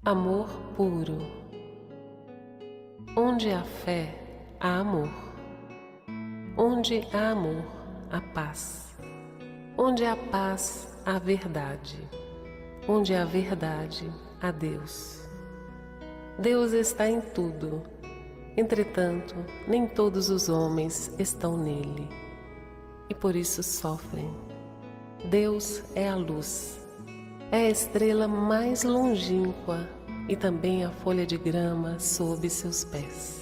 Amor puro. Onde há fé, há amor. Onde há amor, há paz. Onde há paz, há verdade. Onde há verdade, há Deus. Deus está em tudo. Entretanto, nem todos os homens estão nele, e por isso sofrem. Deus é a luz, é a estrela mais longínqua e também a folha de grama sob seus pés.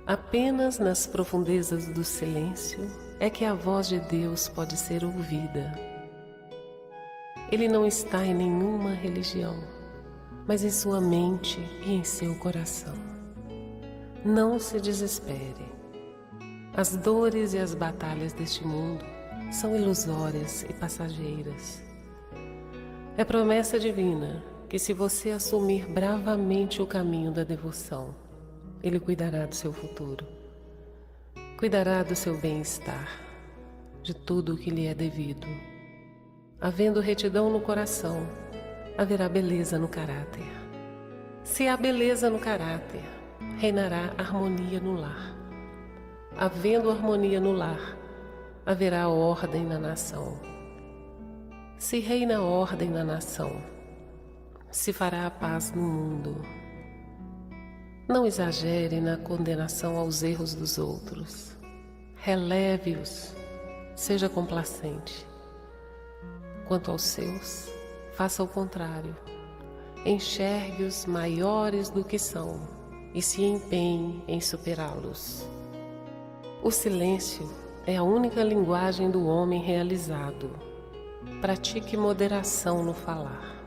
Apenas nas profundezas do silêncio é que a voz de Deus pode ser ouvida. Ele não está em nenhuma religião, mas em sua mente e em seu coração. Não se desespere. As dores e as batalhas deste mundo são ilusórias e passageiras. É promessa divina que, se você assumir bravamente o caminho da devoção, Ele cuidará do seu futuro, cuidará do seu bem-estar, de tudo o que lhe é devido. Havendo retidão no coração, haverá beleza no caráter. Se há beleza no caráter, reinará harmonia no lar. Havendo harmonia no lar, haverá ordem na nação. Se reina a ordem na nação, se fará a paz no mundo. Não exagere na condenação aos erros dos outros. Releve-os, seja complacente. Quanto aos seus, faça o contrário. Enxergue-os maiores do que são e se empenhe em superá-los. O silêncio é a única linguagem do homem realizado. Pratique moderação no falar.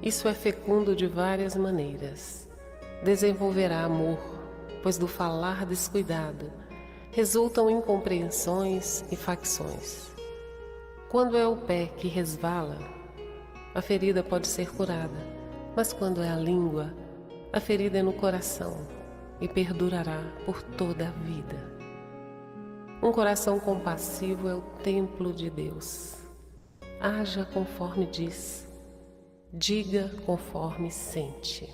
Isso é fecundo de várias maneiras. Desenvolverá amor, pois do falar descuidado resultam incompreensões e facções. Quando é o pé que resvala, a ferida pode ser curada, mas quando é a língua, a ferida é no coração e perdurará por toda a vida. Um coração compassivo é o templo de Deus. Haja conforme diz, diga conforme sente.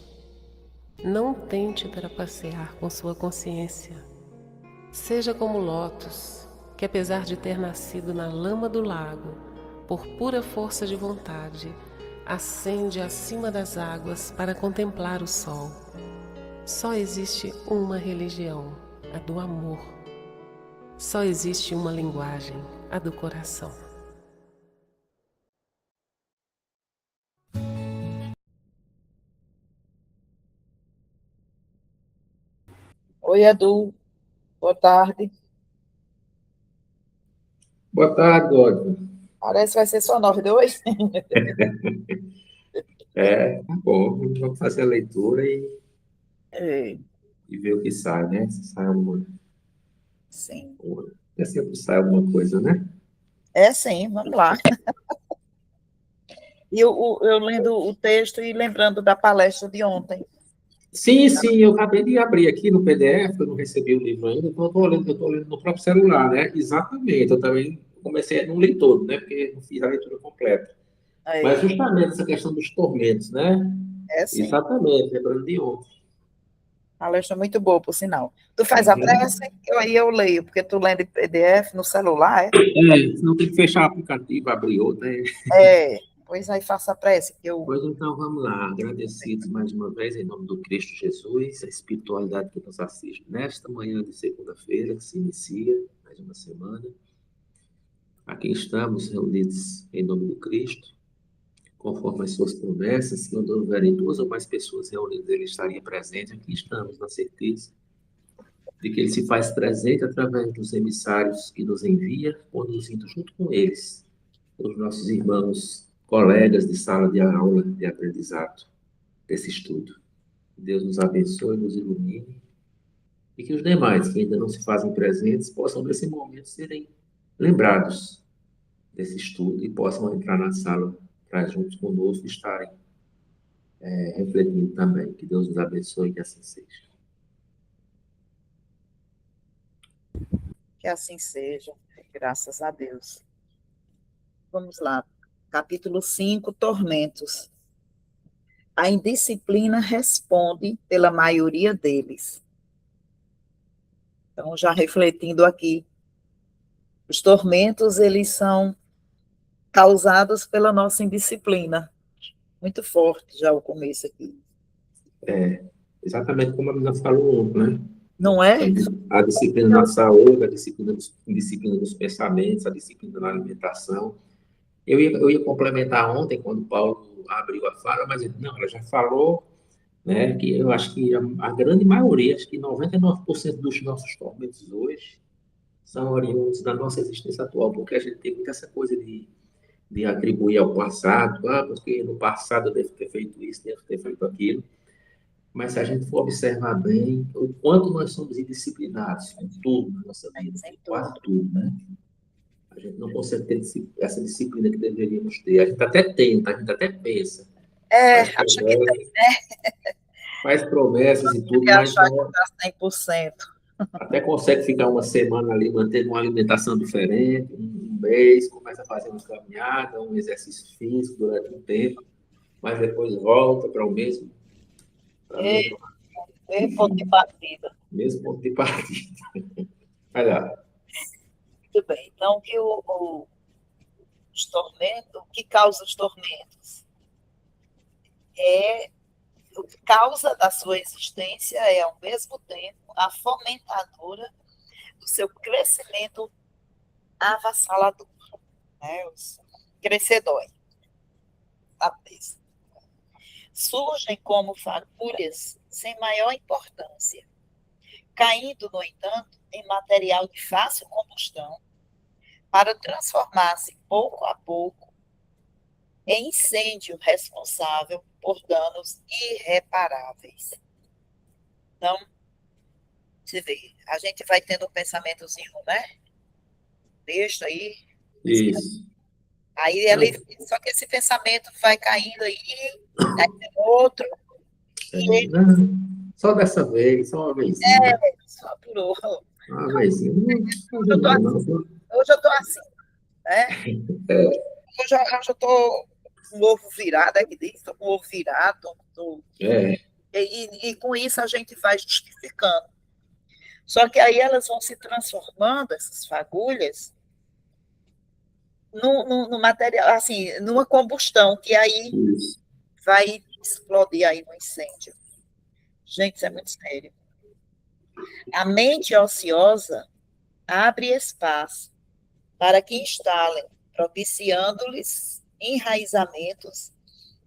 Não tente trapacear com sua consciência. Seja como Lótus, que apesar de ter nascido na lama do lago, por pura força de vontade, ascende acima das águas para contemplar o sol. Só existe uma religião, a do amor. Só existe uma linguagem, a do coração. Oi, Edu. Boa tarde. Boa tarde, Dória. Parece que vai ser só 9 de hoje. Tá bom. Vamos fazer a leitura É, e ver o que sai, né? Se sai alguma sim. coisa. É sempre sai alguma coisa, né? É sim, vamos lá. E eu lendo o texto e lembrando da palestra de ontem. Sim, sim, eu acabei de abrir aqui no PDF, eu não recebi o livro ainda, então eu tô lendo no próprio celular, né? Exatamente, eu também comecei, não li todo, né? Porque não fiz a leitura completa. Mas É, justamente essa questão dos tormentos, né? é sim. Exatamente, lembrando de ontem. Palestra muito boa, por sinal. Tu faz a Uhum. prece, aí eu leio, porque tu lendo em PDF no celular, é? Senão tem que fechar o aplicativo, abrir outro, né? É, pois aí faça a prece, que eu... Pois então, vamos lá. Agradecidos mais uma vez, em nome do Cristo Jesus, a espiritualidade que nos assiste nesta manhã de segunda-feira, que se inicia mais uma semana. Aqui estamos reunidos em nome do Cristo, conforme as suas promessas, que onde houverem duas ou mais pessoas reunidas, ele estaria presente. Aqui estamos, na certeza de que ele se faz presente através dos emissários que nos envia, conduzindo junto com eles os nossos irmãos, colegas de sala de aula, de aprendizado desse estudo. Deus nos abençoe, nos ilumine e que os demais que ainda não se fazem presentes possam, nesse momento, serem lembrados desse estudo e possam entrar na sala para, juntos conosco, estarem refletindo também. Que Deus nos abençoe e que assim seja. Que assim seja, graças a Deus. Vamos lá. Capítulo 5, Tormentos. a indisciplina responde pela maioria deles. Então, já refletindo aqui, os tormentos, eles são causados pela nossa indisciplina. Muito forte já o começo aqui. Exatamente como a menina falou ontem, né? Não é? A disciplina na saúde, disciplina dos pensamentos, a disciplina na alimentação. Eu ia complementar ontem, quando o Paulo abriu a fala, mas não, ela já falou, né, que eu acho que a grande maioria, acho que 99% dos nossos tormentos hoje são oriundos da nossa existência atual, porque a gente tem muita essa coisa de atribuir ao passado, porque no passado eu devo ter feito isso, devo ter feito aquilo. Mas se a gente for observar bem, o quanto nós somos indisciplinados em tudo na nossa vida, em quase tudo, né? A gente não consegue ter essa disciplina que deveríamos ter. A gente até tenta, a gente até pensa, faz Acho que promessas, faz promessas e tudo, tem que mas achar que está 100%. até consegue ficar uma semana ali, mantendo uma alimentação diferente, um mês, começa a fazer uma caminhada, um exercício físico durante um tempo, mas depois volta para o mesmo, para o mesmo, Ponto de partida. mesmo ponto de partida. Olha, Muito bem. Então, os tormentos, o que causa os tormentos? O que causa da sua existência é, ao mesmo tempo, a fomentadora do seu crescimento avassalador, né? Crescer dói. Surgem como fagulhas sem maior importância, caindo, no entanto, em material de fácil combustão, para transformar-se pouco a pouco em incêndio responsável por danos irreparáveis. Então, você vê, a gente vai tendo um pensamentozinho, né? Texto aí. isso. Aí ele, só que esse pensamento vai caindo aí tem outro, e ele Não, só dessa vez, só uma vezinha. só apurou. Uma vezinha. Não, Eu tô, não, não. hoje eu estou assim, né? É, Hoje eu estou com o ovo virado, é que diz, estou com o ovo virado, é, e com isso a gente vai justificando. Só que aí elas vão se transformando, essas fagulhas, no material, assim, numa combustão, que aí isso. vai explodir aí no incêndio. Gente, isso é muito sério. A mente ociosa abre espaço para que instalem, propiciando-lhes enraizamentos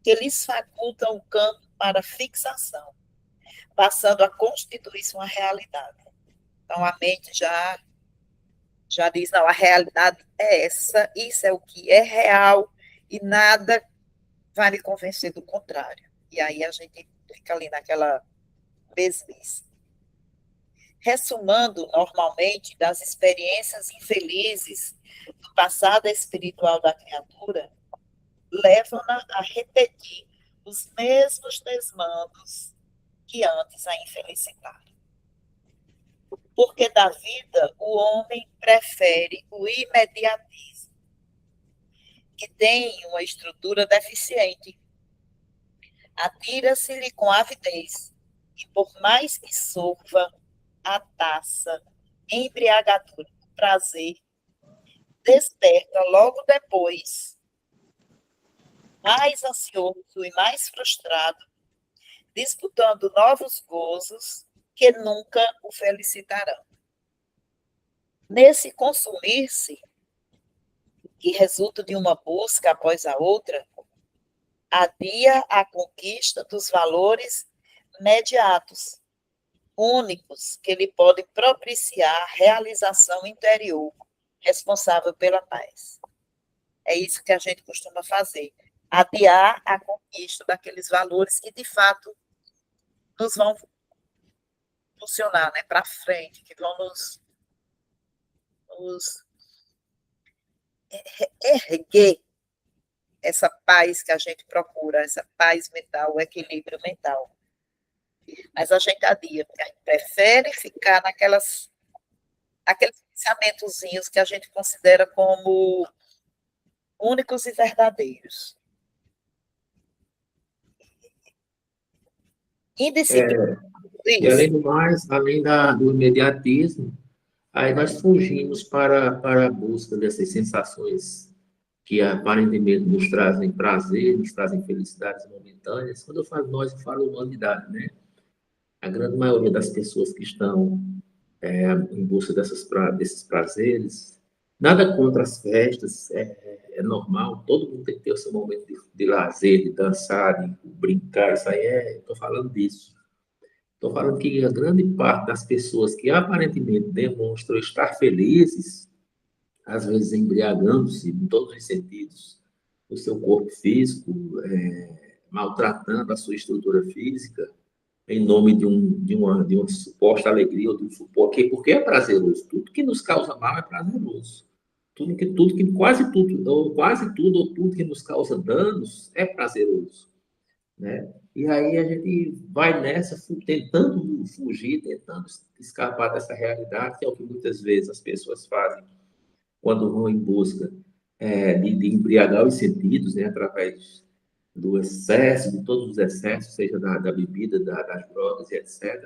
que lhes facultam o campo para fixação, passando a constituir-se uma realidade. Então, a mente já diz, não, a realidade é essa, isso é o que é real, e nada vai me convencer do contrário. E aí a gente fica ali naquela mesmice. Ressumando normalmente das experiências infelizes do passado espiritual da criatura, levam-na a repetir os mesmos desmandos que antes a infelicitaram. Porque da vida o homem prefere o imediatismo, que tem uma estrutura deficiente. Atira-se-lhe com avidez, e por mais que sorva a taça embriagadora do prazer, desperta logo depois, mais ansioso e mais frustrado, disputando novos gozos que nunca o felicitarão. Nesse consumir-se, que resulta de uma busca após a outra, adia a conquista dos valores imediatos, únicos, que lhe podem propiciar a realização interior, responsável pela paz. É isso que a gente costuma fazer, adiar a conquista daqueles valores que, de fato, nos vão funcionar, né, para frente, que vão nos erguer essa paz que a gente procura, essa paz mental, o equilíbrio mental. Mas a gente adia, porque a gente prefere ficar aqueles pensamentozinhos que a gente considera como únicos e verdadeiros. Indisciplina. E além Isso. do mais, do imediatismo, aí nós fugimos para a busca dessas sensações que aparentemente nos trazem prazer, nos trazem felicidades momentâneas. Quando eu falo nós, eu falo humanidade, né? A grande maioria das pessoas que estão em busca desses prazeres, nada contra as festas, é normal, todo mundo tem que ter o seu momento de lazer, de dançar, de brincar, isso aí estou falando disso. Estou falando que a grande parte das pessoas que aparentemente demonstram estar felizes, às vezes embriagando-se em todos os sentidos, o seu corpo físico, maltratando a sua estrutura física, em nome de uma suposta alegria ou de um suposto, porque é prazeroso. Tudo que nos causa mal é prazeroso. Quase tudo, ou tudo que nos causa danos é prazeroso, né? E aí a gente vai nessa, tentando fugir, tentando escapar dessa realidade, que é o que muitas vezes as pessoas fazem quando vão em busca de embriagar os sentidos, né, através do excesso, de todos os excessos, seja da bebida, das drogas e etc.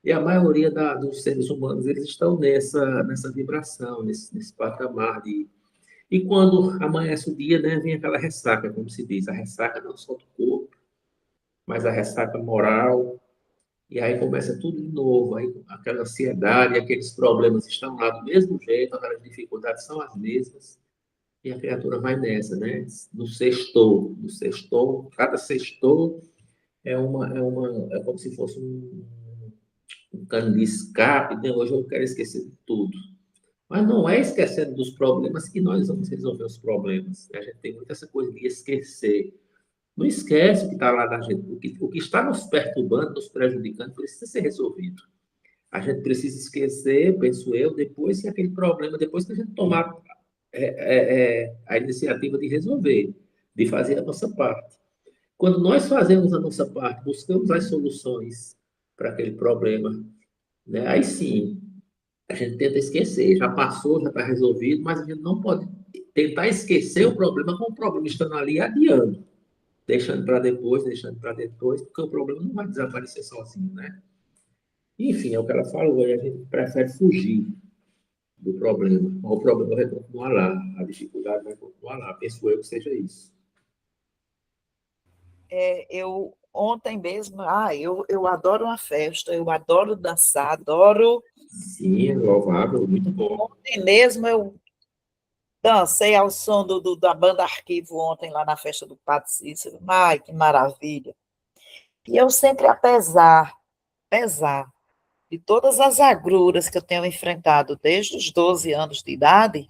E a maioria dos seres humanos, eles estão nessa vibração, nesse patamar de... E quando amanhece o dia, né, vem aquela ressaca, como se diz, a ressaca não só do corpo, mas a ressaca moral, e aí começa tudo de novo, aí aquela ansiedade, aqueles problemas estão lá do mesmo jeito, aquelas dificuldades são as mesmas, e a criatura vai nessa, né? No sextou, cada sextou é como se fosse um cano de escape, né? Hoje eu quero esquecer de tudo. Mas não é esquecendo dos problemas que nós vamos resolver os problemas. A gente tem muito essa coisa de esquecer. Não esquece o que está lá na gente, o que está nos perturbando, nos prejudicando, precisa ser resolvido. A gente precisa esquecer, penso eu, depois que aquele problema, depois que a gente tomar a iniciativa de resolver, de fazer a nossa parte. Quando nós fazemos a nossa parte, buscamos as soluções para aquele problema, né? Aí sim, a gente tenta esquecer, já passou, já está resolvido, mas a gente não pode tentar esquecer o problema com o problema estando ali adiando, deixando para depois, porque o problema não vai desaparecer sozinho, né? Enfim, é o que ela falou, aí a gente prefere fugir do problema. O problema vai continuar lá, a dificuldade vai continuar lá. Penso eu que seja isso. Eu ontem mesmo, eu adoro uma festa, eu adoro dançar, adoro. Sim, é louvável, muito bom. Ontem mesmo eu dancei ao som da banda Arquivo ontem lá na festa do Padre Cícero. Ai, que maravilha. E eu sempre, apesar de todas as agruras que eu tenho enfrentado desde os 12 anos de idade,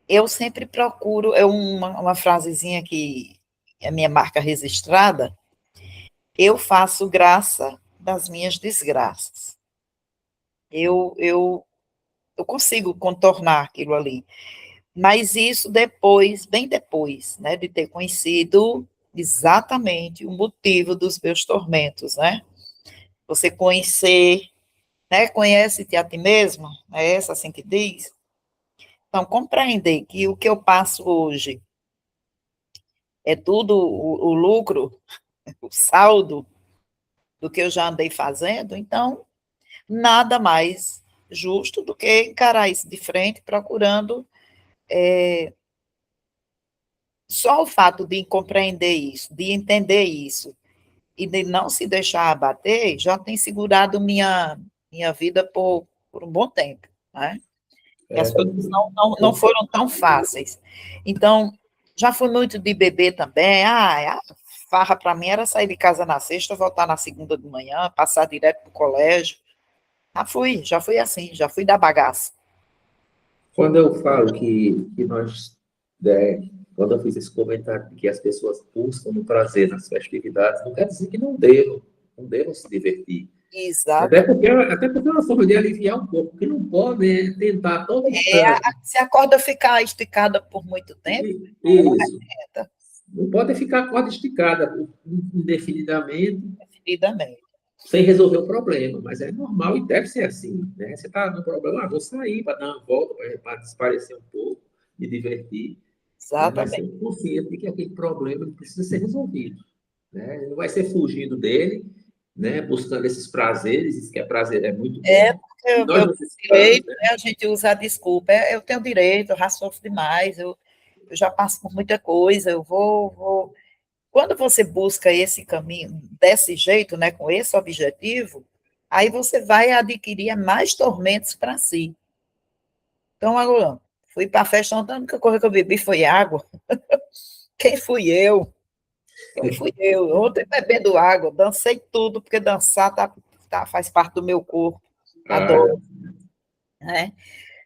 eu sempre procuro, uma frasezinha que é minha marca registrada, eu faço graça das minhas desgraças. Eu consigo contornar aquilo ali. Mas isso depois, bem depois, né, de ter conhecido exatamente o motivo dos meus tormentos, né? Você conhecer, né, conhece-te a ti mesmo, é essa assim que diz? Então, compreender que o que eu passo hoje é tudo o lucro, o saldo do que eu já andei fazendo, então, nada mais justo do que encarar isso de frente, procurando só o fato de compreender isso, de entender isso, e de não se deixar abater, já tem segurado minha vida por um bom tempo, né? Que as Quando, coisas não foram tão fáceis. Então, já fui muito de beber também. A farra para mim era sair de casa na sexta, voltar na segunda de manhã, passar direto para o colégio. Já fui assim, já fui da bagaça. quando eu falo que nós, é, quando eu fiz esse comentário de que as pessoas buscam no prazer nas festividades, não quer dizer que não devam se divertir. Até Exato. porque, até porque é uma forma de aliviar um pouco, porque não pode tentar a todo instante. Se a corda ficar esticada por muito tempo, ela Isso. arrebenta, Não pode ficar a corda esticada indefinidamente, devidamente. sem resolver o problema, mas é normal e deve ser assim, né? Você está no problema, vou sair para dar uma volta, para desaparecer um pouco, me divertir, né? Mas Exatamente. sempre consciente de que aquele problema precisa ser resolvido. né? Ele não vai ser fugindo dele, né? Buscando esses prazeres, isso que é prazer, é muito É, bom. porque E eu nós tenho necessitamos, direito, né? né? A gente usa a desculpa. Eu tenho direito, eu já sofro demais, eu já passo por muita coisa, eu vou. Quando você busca esse caminho desse jeito, né, com esse objetivo, aí você vai adquirir mais tormentos para si. Então, agora, fui para a festa ontem, a única coisa que eu bebi foi água. Quem fui eu? Quem fui eu? Ontem bebendo água, dancei tudo, porque dançar faz parte do meu corpo. Ah, Adoro, né?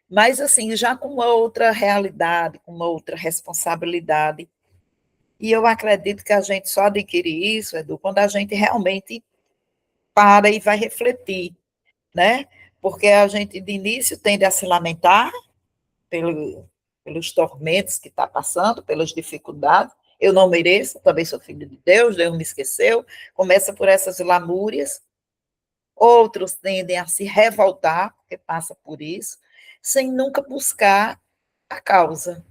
Mas, assim, já com uma outra realidade, com uma outra responsabilidade. E eu acredito que a gente só adquire isso, Edu, quando a gente realmente para e vai refletir, né? Porque a gente, de início, tende a se lamentar pelos tormentos que está passando, pelas dificuldades. Eu não mereço, também sou filho de Deus, Deus me esqueceu. Começa por essas lamúrias. Outros tendem a se revoltar, porque passa por isso, sem nunca buscar a causa,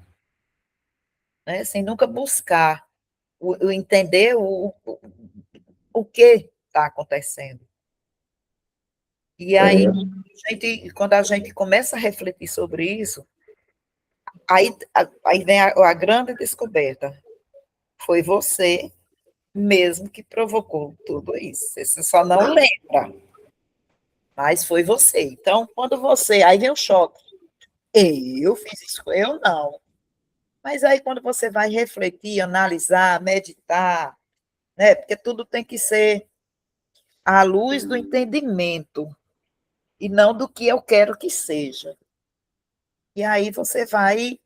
né? Sem nunca buscar o entender o que está acontecendo. E aí, é, quando a gente começa a refletir sobre isso, aí vem a grande descoberta. Foi você mesmo que provocou tudo isso. Você só não lembra, mas foi você. Então, quando você. Aí vem o choque. Eu fiz isso, eu não. Mas aí, quando você vai refletir, analisar, meditar, né? Porque tudo tem que ser à luz do entendimento e não do que eu quero que seja. E aí você vai.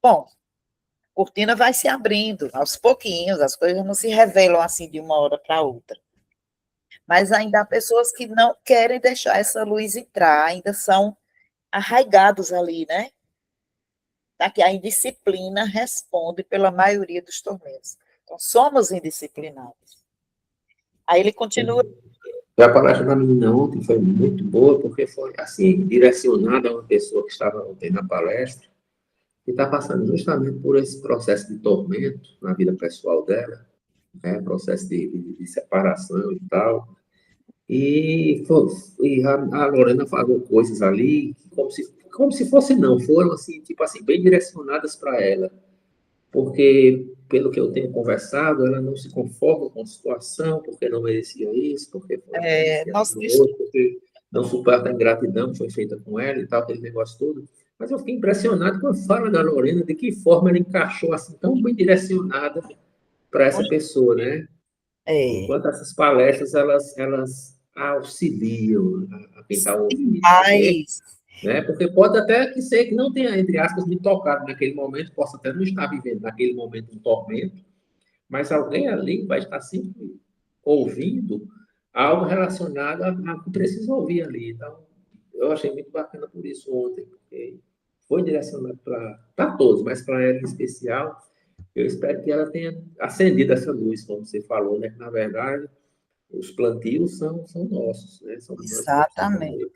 Bom, a cortina vai se abrindo aos pouquinhos, as coisas não se revelam assim de uma hora para outra. Mas ainda há pessoas que não querem deixar essa luz entrar, ainda são arraigados ali, né? Tá? Que a indisciplina responde pela maioria dos tormentos. Então, somos indisciplinados. Aí ele continua. a palestra da menina ontem foi muito boa, porque foi, assim, direcionada a uma pessoa que estava ontem na palestra, que está passando justamente por esse processo de tormento na vida pessoal dela, né? Processo de separação e tal. E, a Lorena falou coisas ali, como se fosse não, foram assim, tipo assim, bem direcionadas para ela, porque, pelo que eu tenho conversado, ela não se conforma com a situação, porque não merecia isso, porque foi merecia Nosso aquilo outro, porque não suporta a ingratidão que foi feita com ela e tal, aquele negócio todo. Mas eu fiquei impressionado com a fala da Lorena, de que forma ela encaixou assim, tão bem direcionada para essa pessoa, né? é, Enquanto essas palestras, elas auxiliam a quem está ouvindo, porque, mais. né? Porque pode até que ser que não tenha, entre aspas, me tocado naquele momento, possa até não estar vivendo naquele momento um tormento, mas alguém ali vai estar sempre ouvindo algo relacionado a que precisa ouvir ali. Então, eu achei muito bacana por isso ontem, porque foi direcionado para todos, mas para ela em especial. Eu espero que ela tenha acendido essa luz, como você falou, né? Que, na verdade, os plantios são nossos, né? Somos nós que temos que Exatamente. colher.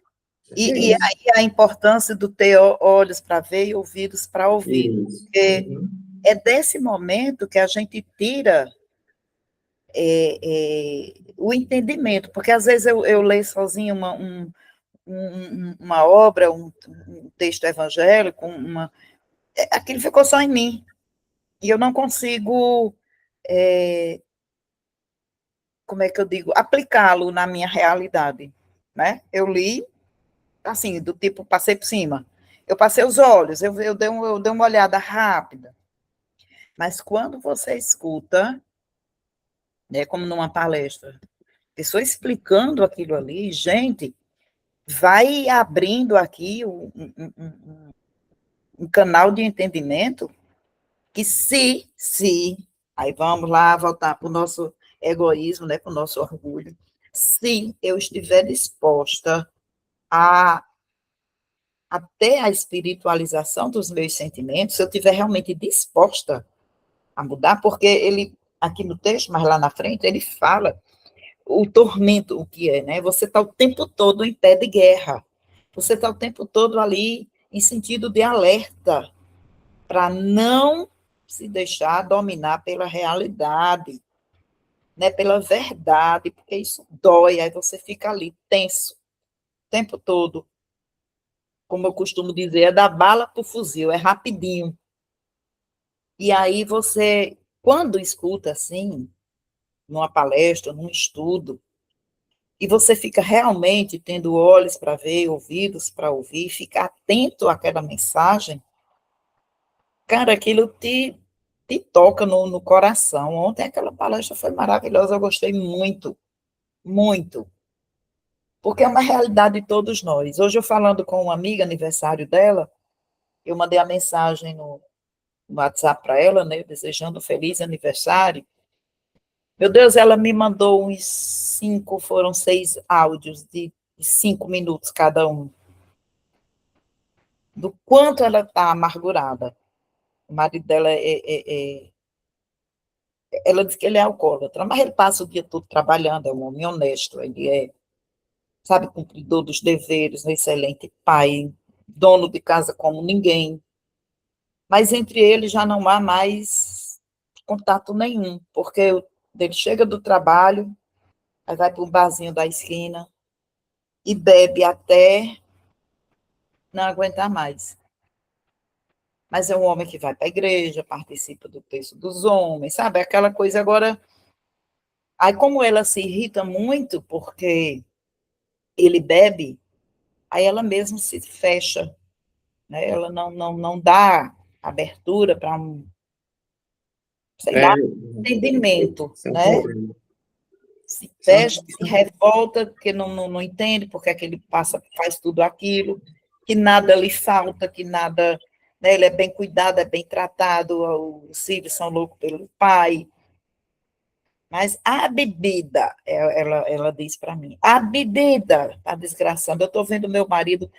É E isso. aí a importância do ter olhos para ver e ouvidos para ouvir. Isso. Porque Uhum. é desse momento que a gente tira o entendimento, porque às vezes eu leio sozinho uma obra, um texto evangélico, aquilo ficou só em mim, e eu não consigo, como é que eu digo, aplicá-lo na minha realidade, né? Eu li, assim, do tipo, passei por cima, eu passei os olhos, eu dei uma olhada rápida, mas quando você escuta, né, como numa palestra, pessoa explicando aquilo ali, gente, vai abrindo aqui um canal de entendimento que aí vamos lá voltar para o nosso egoísmo, né, para o nosso orgulho, se eu estiver disposta a até a espiritualização dos meus sentimentos, se eu estiver realmente disposta a mudar, porque ele, aqui no texto, mas lá na frente, ele fala o tormento, o que é, né? Você está o tempo todo em pé de guerra. Você está o tempo todo ali em sentido de alerta para não se deixar dominar pela realidade, né, pela verdade, porque isso dói, aí você fica ali tenso o tempo todo. Como eu costumo dizer, é da bala para o fuzil, é rapidinho. E aí você, quando escuta assim, numa palestra, num estudo, e você fica realmente tendo olhos para ver, ouvidos para ouvir, fica atento àquela mensagem, cara, aquilo te toca no coração. Ontem aquela palestra foi maravilhosa, eu gostei muito, muito, porque é uma realidade de todos nós. Hoje eu falando com uma amiga, aniversário dela, eu mandei a mensagem no WhatsApp para ela, né, desejando um feliz aniversário. Meu Deus, ela me mandou uns 5, foram 6 áudios de 5 minutos cada um, do quanto ela está amargurada. O marido dela ela diz que ele é alcoólatra, mas ele passa o dia todo trabalhando, é um homem honesto, ele é, sabe, cumpridor dos deveres, um excelente pai, dono de casa como ninguém. Mas entre eles já não há mais contato nenhum, porque ele chega do trabalho, aí vai para um barzinho da esquina e bebe até não aguentar mais. Mas é um homem que vai para a igreja, participa do texto dos homens, sabe? Aquela coisa agora. Aí, como ela se irrita muito porque ele bebe, aí ela mesma se fecha, né? Ela não dá abertura para um, sei lá, entendimento, Isso é um né? problema. Se Isso é fecha, se revolta, porque não entende porque é que ele passa, faz tudo aquilo, que nada lhe falta, que nada, né, ele é bem cuidado, é bem tratado, os filhos são loucos pelo pai, mas a bebida, ela diz para mim, a bebida está desgraçando, eu estou vendo meu marido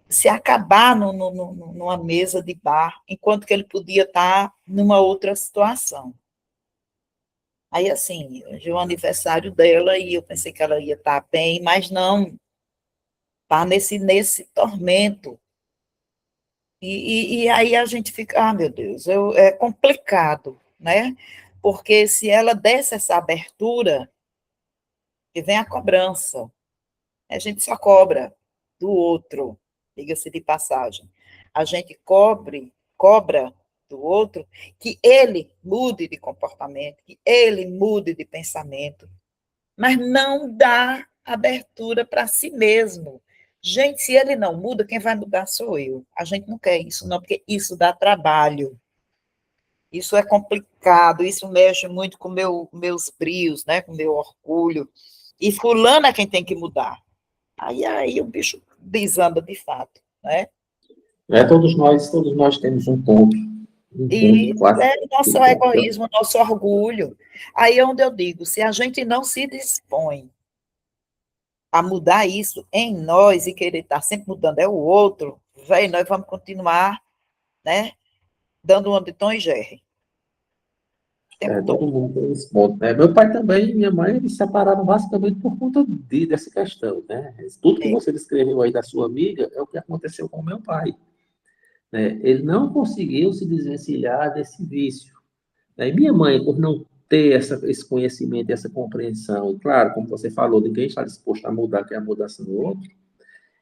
se acabar numa mesa de bar, enquanto que ele podia estar numa outra situação. Aí, assim, hoje é o aniversário dela e eu pensei que ela ia estar bem, mas não, está nesse tormento. E aí a gente fica, ah, meu Deus, é complicado, né? Porque se ela desse essa abertura, que vem a cobrança, a gente só cobra do outro, diga-se de passagem. A gente cobra do outro que ele mude de comportamento, que ele mude de pensamento, mas não dá abertura para si mesmo. Gente, se ele não muda, quem vai mudar sou eu. A gente não quer isso, não, porque isso dá trabalho. Isso é complicado, isso mexe muito com meus brios, né, com meu orgulho. E fulano é quem tem que mudar. Aí o bicho desanda de fato, né? Todos nós temos um ponto E quase é nosso importante. egoísmo, nosso orgulho. Aí é onde eu digo, se a gente não se dispõe a mudar isso em nós e querer estar sempre mudando é o outro, velho, nós vamos continuar, né, dando uma de Tom e Jerry o tempo Todo todo. mundo tem esse ponto, né? Meu pai também e minha mãe, eles se separaram basicamente por conta dessa questão, né? Tudo que É, você descreveu aí da sua amiga é o que aconteceu com meu pai, né? Ele não conseguiu se desvencilhar desse vício, né? E minha mãe, por não ter esse conhecimento, essa compreensão, e claro, como você falou, ninguém está disposto a mudar, que é a mudança no outro,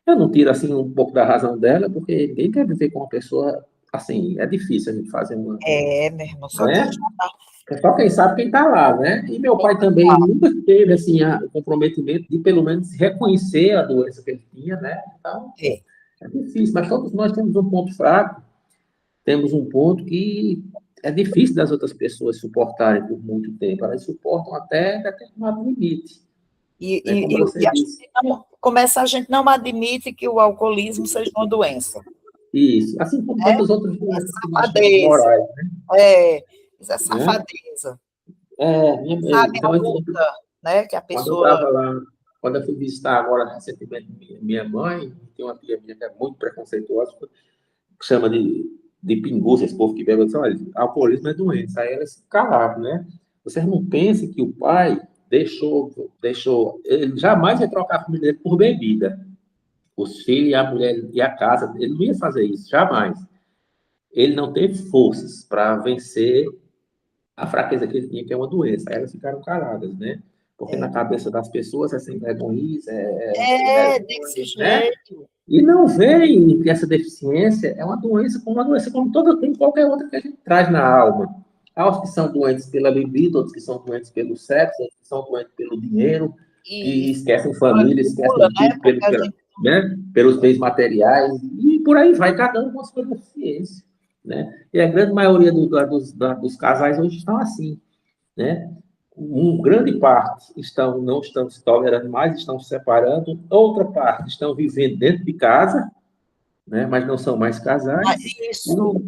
eu não tiro, assim, um pouco da razão dela, porque ninguém quer viver com uma pessoa, assim, é difícil a gente fazer uma, meu irmão, só quem né? já está. É só quem sabe quem está lá, né? E meu pai também nunca teve assim o comprometimento de pelo menos reconhecer a doença que ele tinha, né? Então É. é difícil, mas todos nós temos um ponto fraco, temos um ponto que é difícil das outras pessoas suportarem por muito tempo. Elas suportam até determinado limite, né? Como E você a disse. gente não, começa, a gente não admite que o alcoolismo seja uma doença, Isso, assim como né? tantas outras É doenças que nós chamamos safadeza, morais, isso é né? safadeza. Sabe Então, a luta, né, que a quando eu pessoa estava lá, quando eu fui visitar agora recentemente minha mãe, tem uma tia minha que é muito preconceituosa, que chama de pinguça, esse povo que bebe, eu disse, olha, alcoolismo é doença. Aí ela se calava, né? Vocês não pensem que o pai ele jamais ia trocar a família dele por bebida. Os filhos, a mulher e a casa, ele não ia fazer isso, jamais. ele não teve forças para vencer a fraqueza que ele tinha, que é uma doença. Aí elas ficaram caladas, né? Porque na cabeça das pessoas é sem vergonhice, não tem desse vergonha, né? jeito. E não veem que essa deficiência é uma doença como toda, como qualquer outra que a gente traz na alma. Há os que são doentes pela bebida, outros que são doentes pelo sexo, outros que são doentes pelo dinheiro, que E esquecem família, esquecem acumula, né? tudo Porque a gente. né, pelos bens materiais, e por aí vai, cada um com a sua deficiência. Né? E a grande maioria dos casais hoje estão assim. Né? Grande parte não estão se tolerando mais, estão se separando, outra parte estão vivendo dentro de casa, né? Mas não são mais casais, Isso.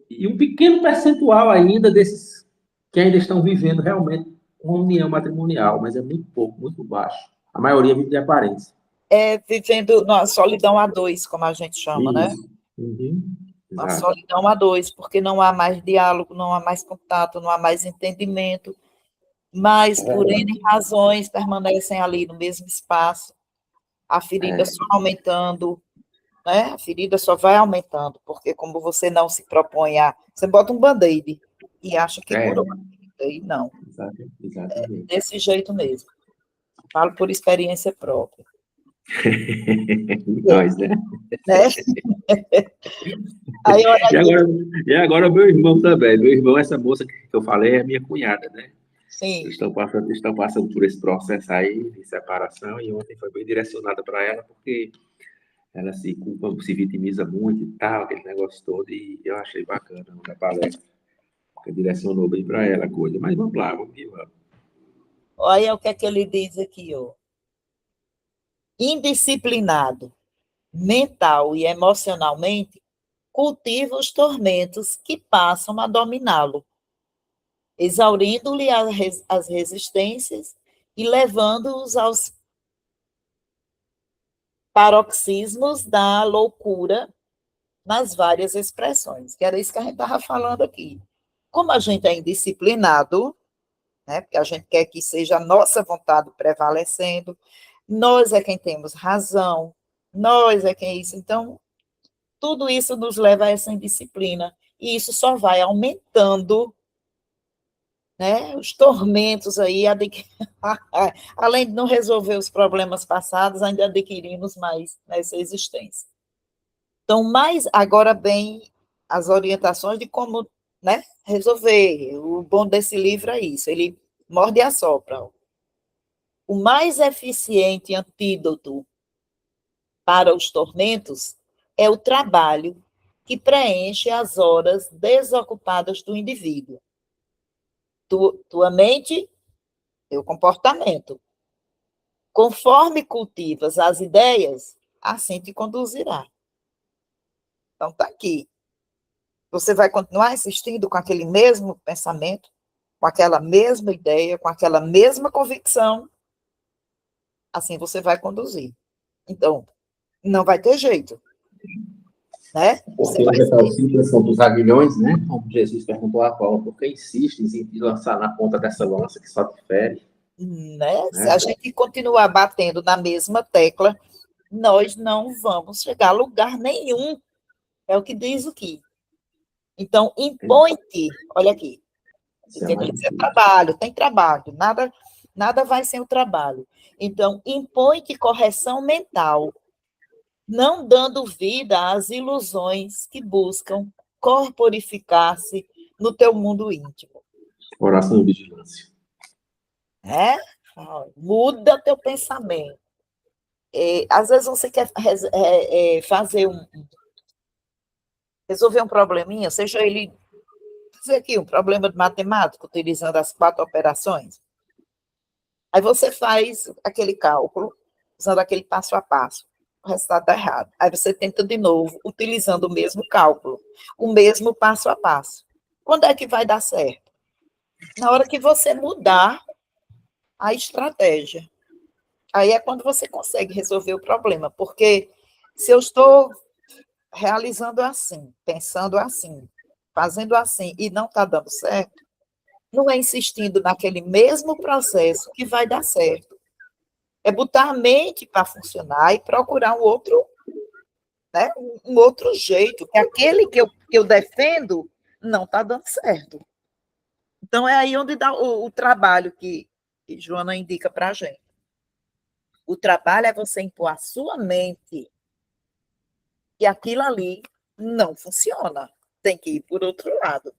e um pequeno percentual ainda desses que ainda estão vivendo realmente uma união matrimonial, mas é muito pouco, muito baixo. A maioria vive de aparência. É vivendo na solidão a dois, como a gente chama, né? Isso. Uhum. A Exato. solidão a dois, porque não há mais diálogo, não há mais contato, não há mais entendimento, mas por N razões permanecem ali no mesmo espaço, a ferida só aumentando, né? A ferida só vai aumentando, porque como você não se propõe a... Você bota um band-aid e acha que curou a ferida, e não. Exatamente. Desse jeito mesmo. Falo por experiência própria. Nós, né? Né? Aí, olha E aqui. agora, e agora meu irmão também. Meu irmão, essa moça que eu falei, é minha cunhada, né? Sim. Estão passando por esse processo aí de separação, e ontem foi bem direcionada para ela, porque ela se culpa, se vitimiza muito e tal, aquele negócio todo, e eu achei bacana a palestra, porque direcionou bem para ela a coisa. Mas vamos lá, vamos que vamos. Olha o que é que ele diz aqui, ó. Indisciplinado, mental e emocionalmente, cultiva os tormentos que passam a dominá-lo, exaurindo-lhe as resistências e levando-os aos paroxismos da loucura nas várias expressões, que era isso que a gente estava falando aqui. Como a gente é indisciplinado, né, porque a gente quer que seja a nossa vontade prevalecendo, nós é quem temos razão, nós é quem é isso. Então, tudo isso nos leva a essa indisciplina, e isso só vai aumentando, né, os tormentos aí, além de não resolver os problemas passados, ainda adquirimos mais nessa existência. Então, mais agora bem as orientações de como, né, resolver. O bom desse livro é isso, ele morde e assopra. O mais eficiente antídoto para os tormentos é o trabalho que preenche as horas desocupadas do indivíduo. Tua mente, teu comportamento. Conforme cultivas as ideias, assim te conduzirá. Então, está aqui. Você vai continuar insistindo com aquele mesmo pensamento, com aquela mesma ideia, com aquela mesma convicção, assim você vai conduzir. Então, não vai ter jeito. Né? Porque hoje está o simples são dos aguilhões, né? Como Jesus perguntou a Paulo, por que insistes em te lançar na ponta dessa lança que só te fere? Né? Se a gente continuar batendo na mesma tecla, nós não vamos chegar a lugar nenhum. É o que diz aqui. Então, impõe-te, olha aqui, tem que ser trabalho, tem trabalho, nada vai sem o trabalho. Então, impõe-te correção mental, não dando vida às ilusões que buscam corporificar-se no teu mundo íntimo. Oração e vigilância. É? Muda teu pensamento. Às vezes você quer resolver um probleminha, seja ele, dizer aqui, um problema de matemática, utilizando as 4 operações. Aí você faz aquele cálculo, usando aquele passo a passo. O resultado está errado. Aí você tenta de novo, utilizando o mesmo cálculo, o mesmo passo a passo. Quando é que vai dar certo? Na hora que você mudar a estratégia. Aí é quando você consegue resolver o problema, porque se eu estou realizando assim, pensando assim, fazendo assim, e não está dando certo, não é insistindo naquele mesmo processo que vai dar certo. É botar a mente para funcionar e procurar um outro né, um outro jeito, que aquele que eu defendo não está dando certo. Então, é aí onde dá o trabalho que Joana indica para a gente. O trabalho é você impor à sua mente que aquilo ali não funciona. Tem que ir por outro lado.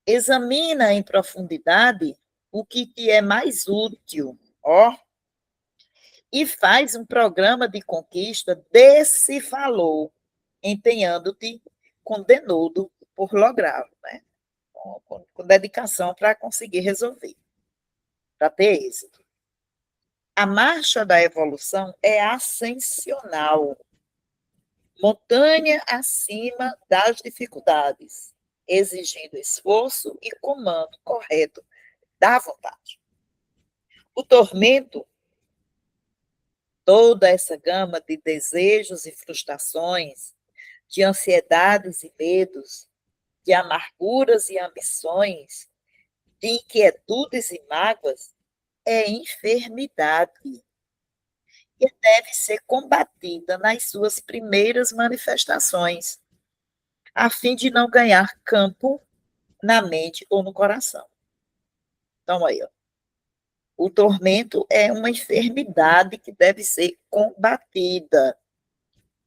Examina em profundidade o que te é mais útil, ó, e faz um programa de conquista desse valor, empenhando-te com denodo por lográ-lo, né? Com dedicação para conseguir resolver, para ter êxito. A marcha da evolução é ascensional, montanha acima das dificuldades, exigindo esforço e comando correto da vontade. O tormento, toda essa gama de desejos e frustrações, de ansiedades e medos, de amarguras e ambições, de inquietudes e mágoas, é enfermidade e deve ser combatida nas suas primeiras manifestações, a fim de não ganhar campo na mente ou no coração. Então, aí, ó. O tormento é uma enfermidade que deve ser combatida.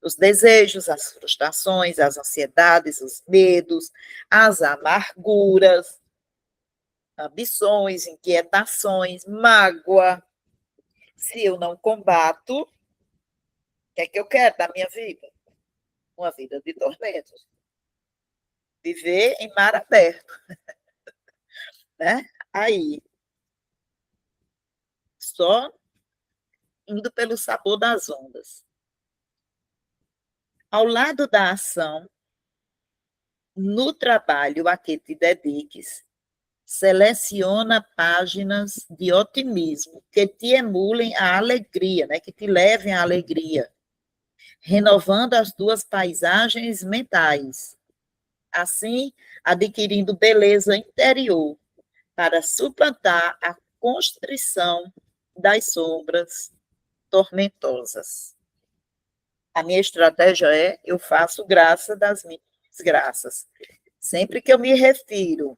Os desejos, as frustrações, as ansiedades, os medos, as amarguras, ambições, inquietações, mágoa. Se eu não combato, o que é que eu quero da minha vida? Uma vida de tormentos. Viver em mar aberto, né? Aí, só indo pelo sabor das ondas. Ao lado da ação, no trabalho a que te dediques, seleciona páginas de otimismo que te emulem a alegria, né? Que te levem à alegria, renovando as tuas paisagens mentais, assim adquirindo beleza interior para suplantar a constrição das sombras tormentosas. A minha estratégia é, eu faço graça das minhas desgraças. Sempre que eu me refiro,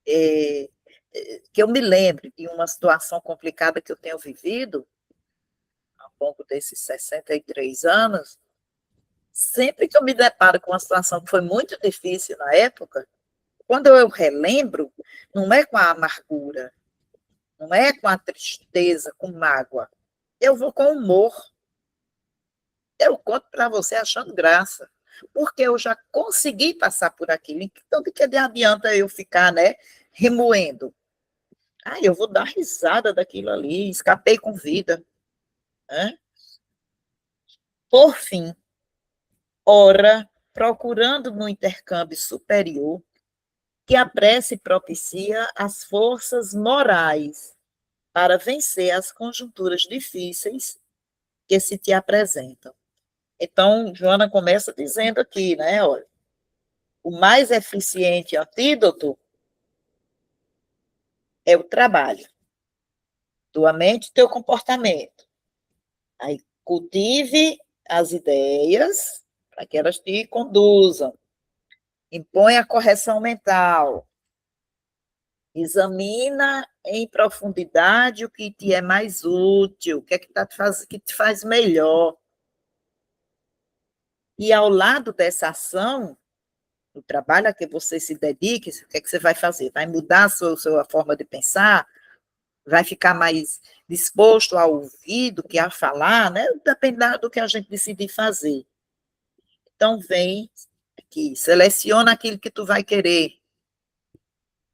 que eu me lembre de uma situação complicada que eu tenho vivido, ao longo desses 63 anos, sempre que eu me deparo com uma situação que foi muito difícil na época, quando eu relembro, não é com a amargura, não é com a tristeza, com mágoa, eu vou com humor. Eu conto para você achando graça, porque eu já consegui passar por aquilo. Então, de que adianta eu ficar, né, remoendo? Ah, eu vou dar risada daquilo ali, escapei com vida. Né? Por fim, ora, procurando no intercâmbio superior, que a prece propicia as forças morais para vencer as conjunturas difíceis que se te apresentam. Então, Joana começa dizendo aqui, né, olha, o mais eficiente antídoto é o trabalho. Tua mente, teu comportamento. Aí, cultive as ideias para que elas te conduzam. Impõe a correção mental. Examina em profundidade o que te é mais útil, o que é que te faz melhor. E ao lado dessa ação, o trabalho a que você se dedique, o que é que você vai fazer? Vai mudar a sua forma de pensar? Vai ficar mais disposto a ouvir do que a falar, né? Depende do que a gente decidir fazer. Então, vem aqui, seleciona aquilo que tu vai querer.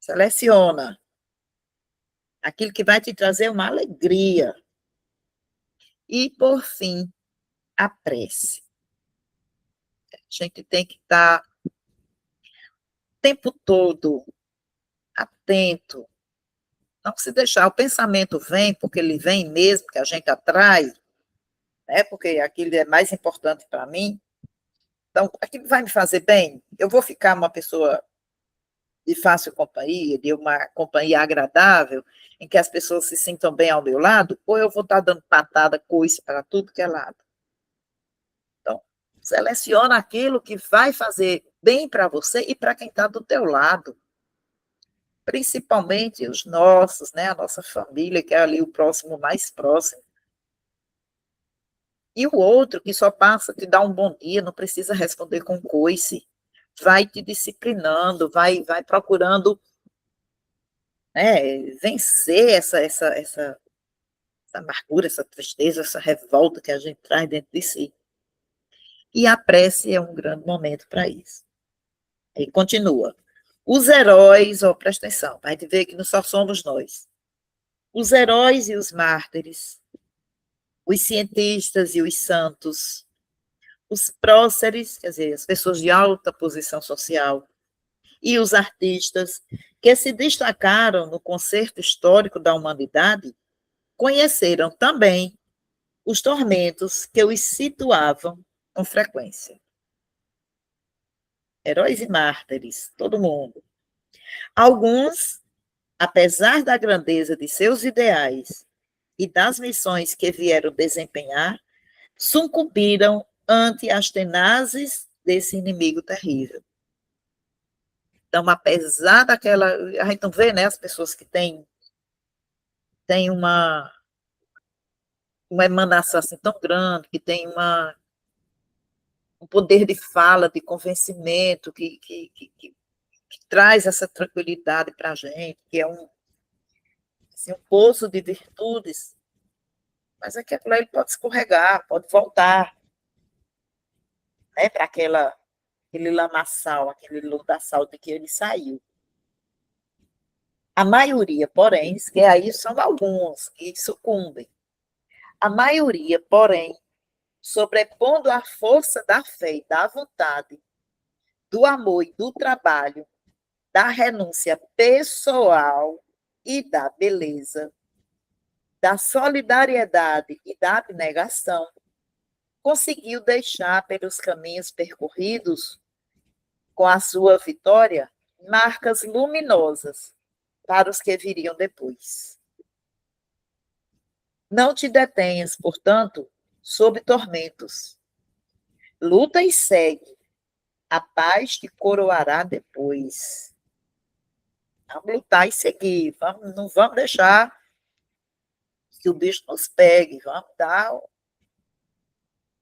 Seleciona. Aquilo que vai te trazer uma alegria. E, por fim, a prece. A gente tem que estar o tempo todo atento. Não se deixar, o pensamento vem, porque ele vem mesmo, que a gente atrai, né? Porque aquilo é mais importante para mim. Então, aquilo vai me fazer bem? Eu vou ficar uma pessoa de fácil companhia, de uma companhia agradável, em que as pessoas se sintam bem ao meu lado, ou eu vou estar dando patada, coice para tudo que é lado? Seleciona aquilo que vai fazer bem para você e para quem está do teu lado. Principalmente os nossos, né? A nossa família, que é ali o próximo mais próximo. E o outro que só passa, te dá um bom dia, não precisa responder com coice, vai te disciplinando, vai procurando, né, vencer essa amargura, essa tristeza, essa revolta que a gente traz dentro de si. E a prece é um grande momento para isso. E continua. Os heróis, ó, presta atenção, vai te ver que não só somos nós. Os heróis e os mártires, os cientistas e os santos, os próceres, quer dizer, as pessoas de alta posição social, e os artistas que se destacaram no concerto histórico da humanidade, conheceram também os tormentos que os situavam com frequência. Heróis e mártires, todo mundo. Alguns, apesar da grandeza de seus ideais e das missões que vieram desempenhar, sucumbiram ante as tenazes desse inimigo terrível. Então, apesar daquela... A gente não vê, né, as pessoas que têm uma emanação assim tão grande, que tem um poder de fala, de convencimento, que traz essa tranquilidade para a gente, que é assim, um poço de virtudes, mas aquilo lá ele pode escorregar, pode voltar, né, para aquele lamaçal, aquele lodaçal de que ele saiu. A maioria, porém, que aí são alguns que sucumbem, a maioria, porém, sobrepondo a força da fé e da vontade, do amor e do trabalho, da renúncia pessoal e da beleza, da solidariedade e da abnegação, conseguiu deixar pelos caminhos percorridos, com a sua vitória, marcas luminosas para os que viriam depois. Não te detenhas, portanto, sob tormentos. Luta e segue. A paz te coroará depois. Vamos lutar e seguir. Não vamos deixar que o bicho nos pegue. Vamos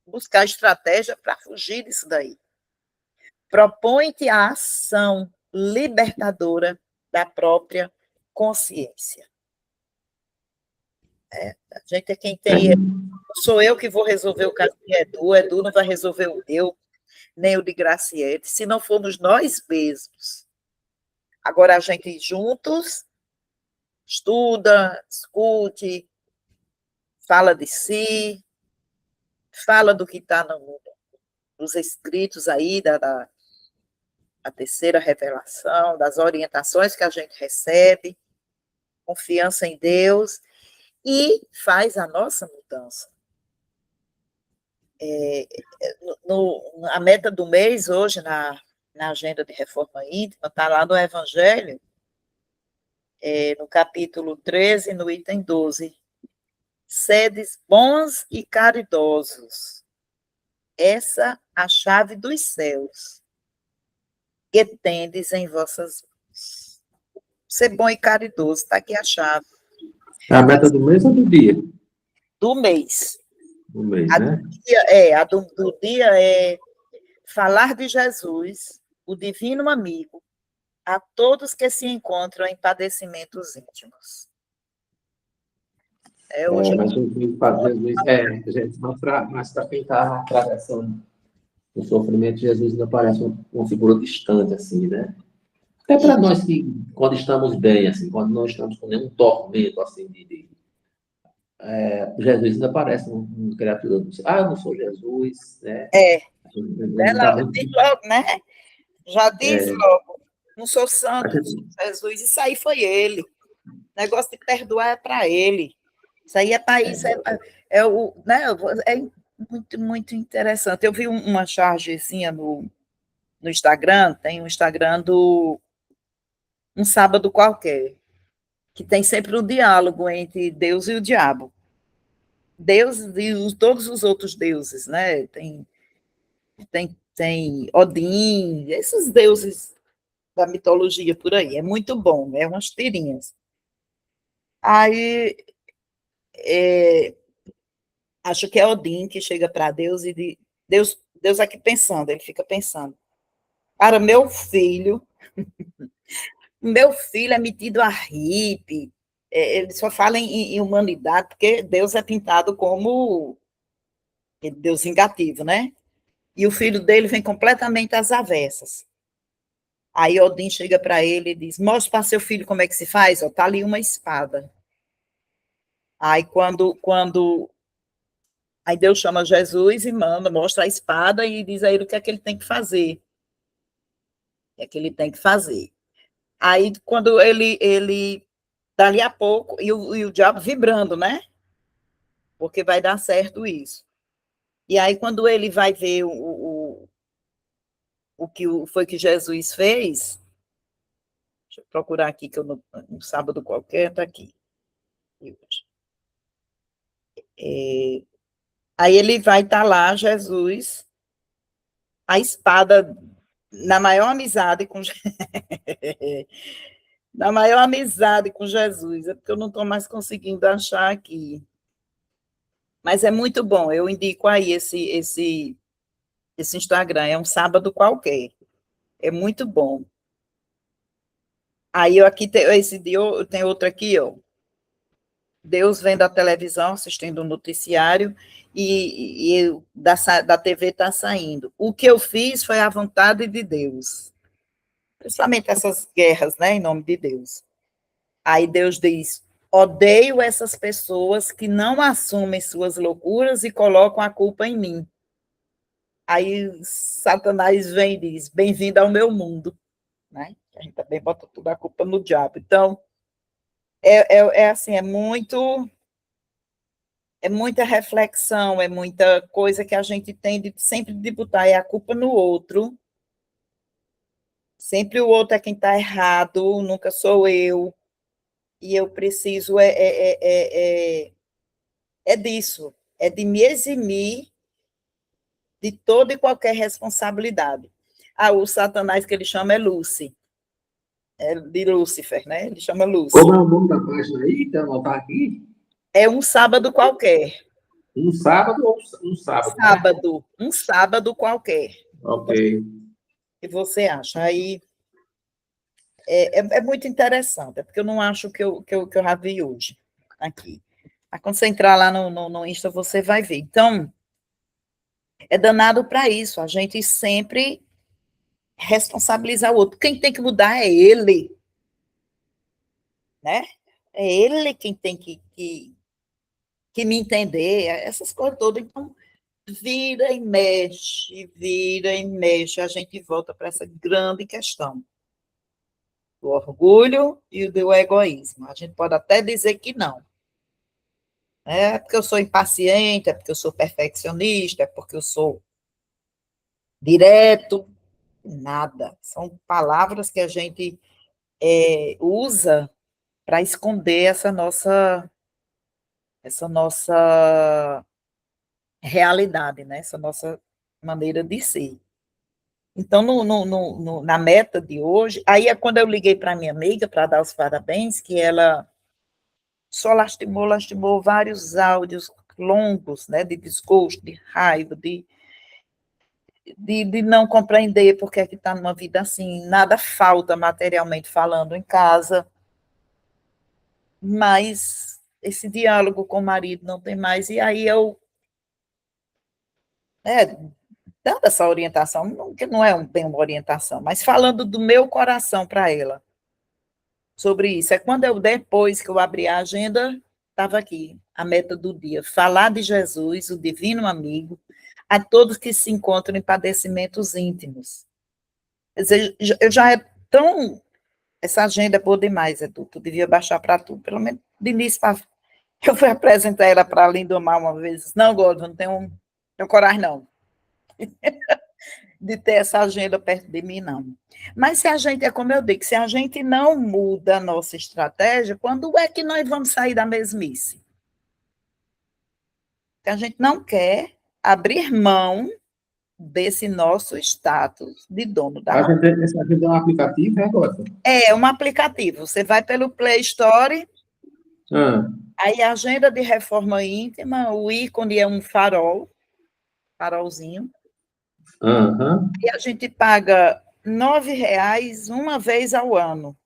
buscar estratégia para fugir disso daí. Propõe-te a ação libertadora da própria consciência. A gente é quem tem... Não sou eu que vou resolver o caso de Edu, o Edu não vai resolver o meu, nem o de Graciete, se não formos nós mesmos. Agora, a gente juntos estuda, discute, fala de si, fala do que está nos escritos aí da terceira revelação, das orientações que a gente recebe, confiança em Deus, e faz a nossa mudança. A meta do mês, hoje, na agenda de reforma íntima, está lá no Evangelho, no capítulo 13, no item 12. Sedes bons e caridosos. Essa a chave dos céus, que tendes em vossas mãos. Ser bom e caridoso, está aqui a chave. É a meta do mês ou do dia? Do mês. Do mês, né? A do dia é falar de Jesus, o divino amigo, a todos que se encontram em padecimentos íntimos. Hoje... Mas Jesus, mas para quem está atravessando o sofrimento, Jesus ainda parece uma figura distante, assim, né? Até para nós que, quando estamos bem, assim, quando não estamos com nenhum tormento, assim, Jesus ainda parece uma criatura do céu. Eu não sou Jesus, né? Diz logo, né? Já diz logo, não sou santo, não sou Jesus, isso aí foi ele. O negócio de perdoar é para ele. Isso aí é para isso, é muito, muito interessante. Eu vi uma chargezinha no Instagram, tem um Instagram do Um Sábado Qualquer, que tem sempre um diálogo entre Deus e o diabo. Deus e todos os outros deuses, né? Tem tem Odin, esses deuses da mitologia por aí. É muito bom, é umas tirinhas. Aí, acho que é Odin que chega para Deus e diz, Deus aqui pensando, ele fica pensando, para meu filho é metido a hippie, ele só fala em humanidade, porque Deus é pintado como Deus vingativo, né? E o filho dele vem completamente às avessas. Aí Odin chega para ele e diz, mostra para seu filho como é que se faz, ó, tá ali uma espada. Aí aí Deus chama Jesus e mostra a espada e diz a ele o que é que ele tem que fazer. O que é que ele tem que fazer. Aí quando ele dali a pouco, e o diabo vibrando, né? Porque vai dar certo isso. E aí quando ele vai ver o que foi que Jesus fez, deixa eu procurar aqui, que eu no sábado qualquer, está aqui. Aí ele vai estar lá, Jesus, a espada, na maior amizade com na maior amizade com Jesus, é porque eu não estou mais conseguindo achar aqui. Mas é muito bom, eu indico aí esse Instagram, é um sábado qualquer, é muito bom. Aí eu aqui, esse dia, tem outro aqui, ó, Deus vendo a televisão, assistindo o noticiário, e da TV está saindo. O que eu fiz foi a vontade de Deus. Principalmente essas guerras, né, em nome de Deus. Aí Deus diz, odeio essas pessoas que não assumem suas loucuras e colocam a culpa em mim. Aí Satanás vem e diz, bem-vindo ao meu mundo. Né? A gente também bota toda a culpa no diabo. Então, assim, é muita reflexão, é muita coisa que a gente tem sempre de botar a culpa no outro. Sempre o outro é quem está errado, nunca sou eu. E eu preciso disso, é de me eximir de toda e qualquer responsabilidade. O Satanás que ele chama é Lúcifer, de Lúcifer, né? Ele chama Lúcifer. Como é o nome da página aí? Quer anotar aqui? É um sábado qualquer. Um sábado ou um sábado? Sábado, né? Um sábado qualquer. Ok. O que você acha? Aí é muito interessante, é porque eu não acho que eu já vi hoje aqui. Mas quando você entrar lá no Insta, você vai ver. Então, é danado para isso, a gente sempre responsabilizar o outro. Quem tem que mudar é ele, né? É ele quem tem que me entender, essas coisas todas. Então, vira e mexe, a gente volta para essa grande questão do orgulho e do egoísmo. A gente pode até dizer que não. É porque eu sou impaciente, é porque eu sou perfeccionista, é porque eu sou direto. Nada. São palavras que a gente usa para esconder essa nossa realidade, né? Essa nossa maneira de ser. Então, na meta de hoje, aí é quando eu liguei para minha amiga para dar os parabéns, que ela só lastimou vários áudios longos, né? De desgosto, de raiva, de não compreender porque é que está numa vida assim, nada falta materialmente falando em casa, mas esse diálogo com o marido não tem mais, e aí eu, dando essa orientação, que não é bem uma orientação, mas falando do meu coração para ela, sobre isso, é quando depois que eu abri a agenda, estava aqui, a meta do dia, falar de Jesus, o divino amigo, a todos que se encontram em padecimentos íntimos. Quer dizer, eu já é tão... Essa agenda é boa demais, Edu, tu devia baixar para tu, pelo menos de início para... Eu fui apresentar ela para a Lindomar uma vez, não, Gordo, não tenho coragem, não, de ter essa agenda perto de mim, não. Mas se a gente, é como eu digo, se a gente não muda a nossa estratégia, quando é que nós vamos sair da mesmice? Porque a gente não quer abrir mão desse nosso status de dono da A razão. gente, esse aqui é um aplicativo, é agora. É um aplicativo. Você vai pelo Play Store, Ah, aí agenda de reforma íntima, o ícone é um farolzinho, aham. e a gente paga R$ 9 uma vez ao ano.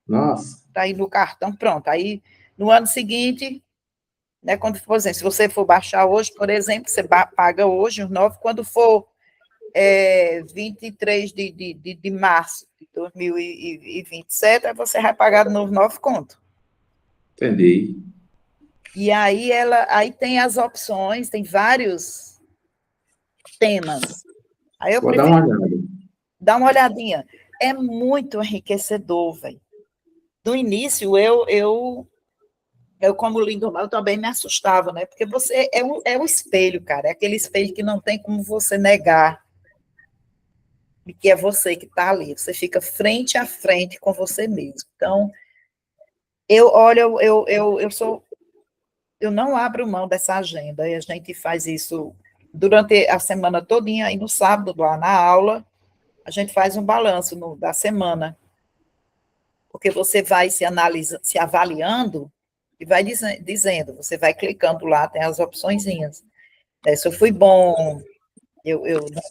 Nossa, Está aí no cartão, pronto. Aí, no ano seguinte, né, quando, por exemplo, se você for baixar hoje, por exemplo, você paga hoje os 9, quando for 23 de março de 2027, aí você vai pagar de novo 9 conto. entendi. E aí tem as opções, tem vários temas. Aí eu Vou dar prefiro uma olhada. dar uma olhadinha. É muito enriquecedor, velho. No início, eu como Lindomar, eu também me assustava, né? Porque você é um espelho, cara. É aquele espelho que não tem como você negar que é você que está ali. Você fica frente a frente com você mesmo. Então, eu não abro mão dessa agenda, e a gente faz isso durante a semana todinha, e no sábado, lá na aula, a gente faz um balanço da semana, porque você vai se avaliando e vai dizendo, você vai clicando lá, tem as opçõezinhas. Se eu fui bom, eu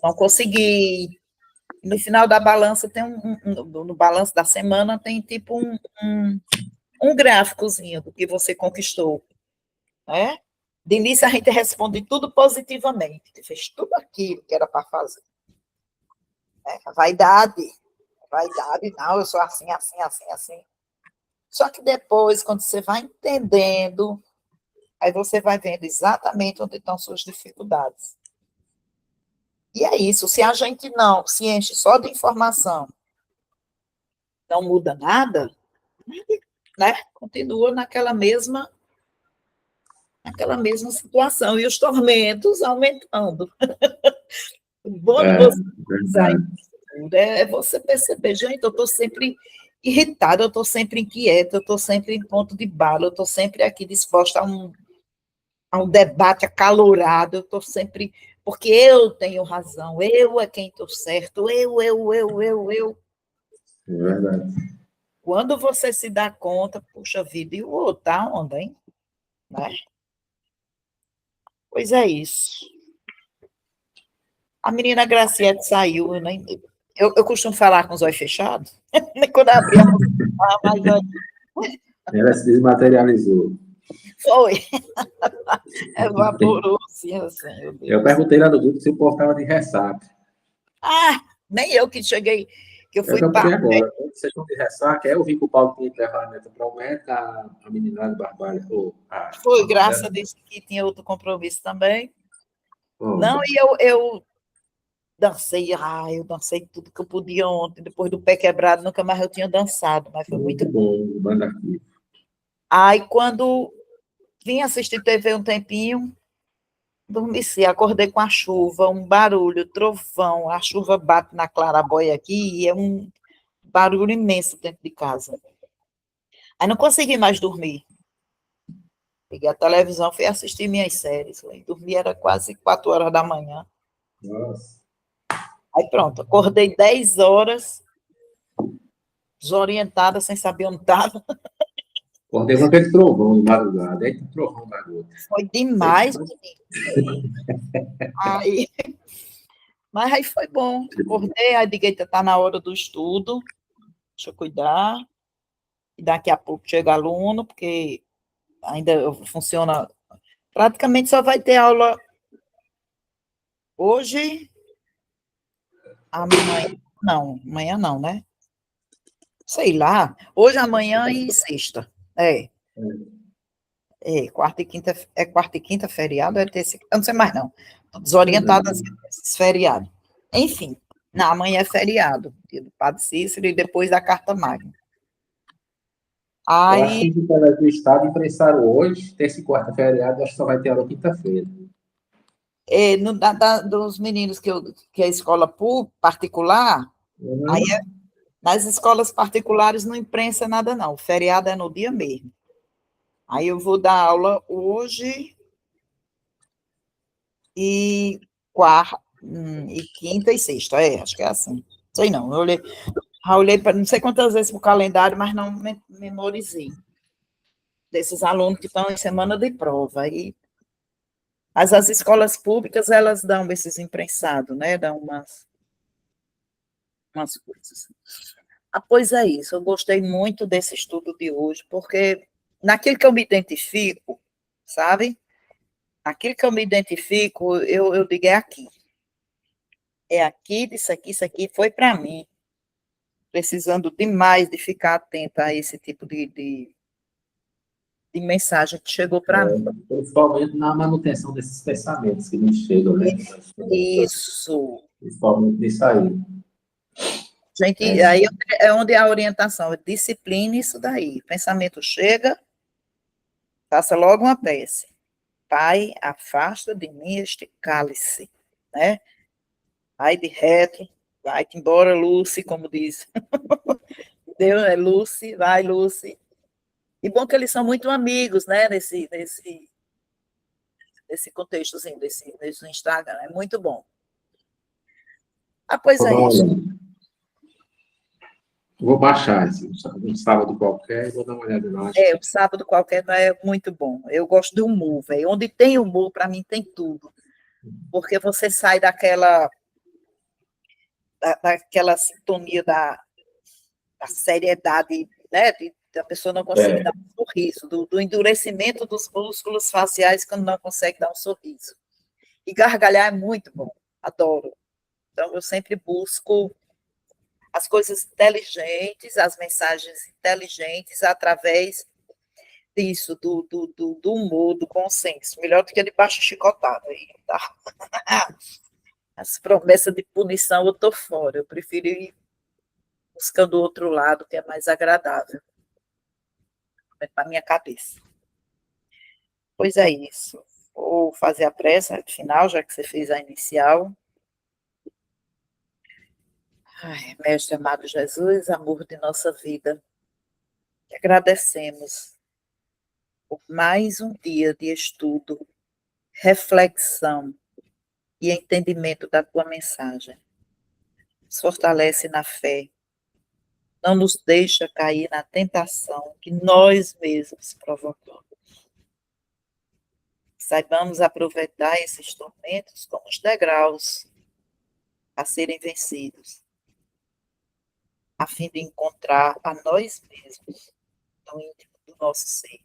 não consegui. No final da balança, no balanço da semana, tem tipo um gráficozinho do que você conquistou, né? De início, a gente responde tudo positivamente, fez tudo aquilo que era para fazer. Vaidade, não, eu sou assim, assim, assim, assim. Só que depois, quando você vai entendendo, aí você vai vendo exatamente onde estão suas dificuldades. E é isso, se a gente não se enche só de informação, não muda nada, né? Continua naquela mesma situação, e os tormentos aumentando. O bom de você sair Verdade. é você perceber, gente, eu estou sempre irritada, eu estou sempre inquieta, eu estou sempre em ponto de bala, eu estou sempre aqui disposta a um debate acalorado, eu estou sempre, porque eu tenho razão, eu é quem estou certo, eu. É verdade. Quando você se dá conta, puxa vida, e o outro, tá onde, hein? Né? Pois é isso. A menina Graciete saiu, eu costumo falar com os olhos fechados, quando abri a boca, mas Ela se desmaterializou. foi, evaporou, assim, meu Eu Deus. perguntei lá no grupo se o povo estava de ressaca. Ah, nem eu que cheguei, que eu Eu fui perguntei agora, vocês estão de ressaca? Aí eu vi que o Paulo tinha que levar a neta para o médico, a menina lá de Barbalha, ou foi, a mãe Graça dela. disse que tinha outro compromisso também. Não, Bom, e eu dancei, eu dancei tudo que eu podia ontem, depois do pé quebrado, nunca mais eu tinha dançado, mas foi muito muito bom. bom, banda aqui. Aí, quando vim assistir TV um tempinho, dormi, acordei com a chuva, um barulho, trovão, a chuva bate na clarabóia aqui e é um barulho imenso dentro de casa. Aí não consegui mais dormir. Peguei a televisão, fui assistir minhas séries. Dormi era quase 4 horas da manhã. Nossa. Aí pronto, acordei 10 horas, desorientada, sem saber onde estava. Acordei com aquele trovão de madrugada, aí tem trovão da gota. Foi demais, menino. Aí, mas aí foi bom. Acordei, aí liguei, está na hora do estudo, deixa eu cuidar. E daqui a pouco chega aluno, porque ainda funciona. Praticamente só vai ter aula hoje, amanhã. Não, amanhã não, né? Sei lá. Hoje, amanhã e sexta. Quarta e quinta feriado, é terça, eu não sei mais não. Estou desorientada esses feriados. Enfim, não, amanhã é feriado, dia do Padre Cícero e depois da Carta Magna. Eu acho que Aí, os colegas do Estado imprensaram hoje, terça e quarta feriado, acho que só vai ter aula quinta-feira. dos meninos que é escola particular, aí nas escolas particulares não imprensa nada não, o feriado é no dia mesmo. Aí eu vou dar aula hoje e e quinta e sexta, acho que é assim. Sei não, já olhei para não sei quantas vezes para o calendário, mas não memorizei. Desses alunos que estão em semana de prova. Mas as escolas públicas, elas dão esses imprensados, né? Dão umas coisas. Pois é isso, eu gostei muito desse estudo de hoje, porque naquilo que eu me identifico, sabe? Naquilo que eu me identifico, eu digo, é aqui. É aqui, isso aqui foi para mim. Precisando demais de ficar atenta a esse tipo de mensagem que chegou para mim. Principalmente na manutenção desses pensamentos que nos chegam, né? Isso. Principalmente nisso aí. Gente, aí é onde a orientação é disciplina, isso daí. O pensamento chega, faça logo uma prece. Pai, afasta de mim este cálice, né? Vai de reto, vai-te embora, Lucy, como diz. Deus é Lucy, vai, Lucy. E bom que eles são muito amigos, né, nesse contextozinho, desse Instagram, é muito bom. Pois é isso. Vou baixar esse, um sábado qualquer, vou dar uma olhada lá. O sábado qualquer é muito bom. Eu gosto de humor, velho. Onde tem humor, para mim, tem tudo. Porque você sai daquela sintonia da seriedade, né? Da pessoa não conseguir dar um sorriso, do endurecimento dos músculos faciais quando não consegue dar um sorriso. E gargalhar é muito bom, adoro. Então, eu sempre busco as coisas inteligentes, as mensagens inteligentes, através disso, do humor, do bom senso. Melhor do que de baixo chicotado. Aí, tá? As promessas de punição, eu estou fora. Eu prefiro ir buscando o outro lado, que é mais agradável para a minha cabeça. Pois é isso. Vou fazer a prece final, já que você fez a inicial. Ai, Mestre amado Jesus, amor de nossa vida, agradecemos por mais um dia de estudo, reflexão e entendimento da tua mensagem. Nos fortalece na fé, não nos deixa cair na tentação que nós mesmos provocamos. Saibamos aproveitar esses tormentos como os degraus a serem vencidos, a fim de encontrar a nós mesmos no íntimo do nosso ser.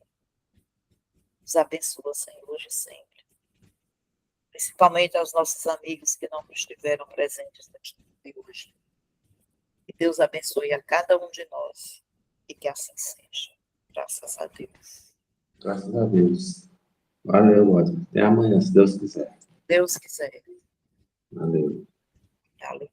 Nos abençoa, Senhor, hoje e sempre. Principalmente aos nossos amigos que não estiveram presentes no estudo de hoje. Que Deus abençoe a cada um de nós e que assim seja. Graças a Deus. Graças a Deus. Valeu, Mónica. Até amanhã, se Deus quiser. Deus quiser. Valeu. Valeu.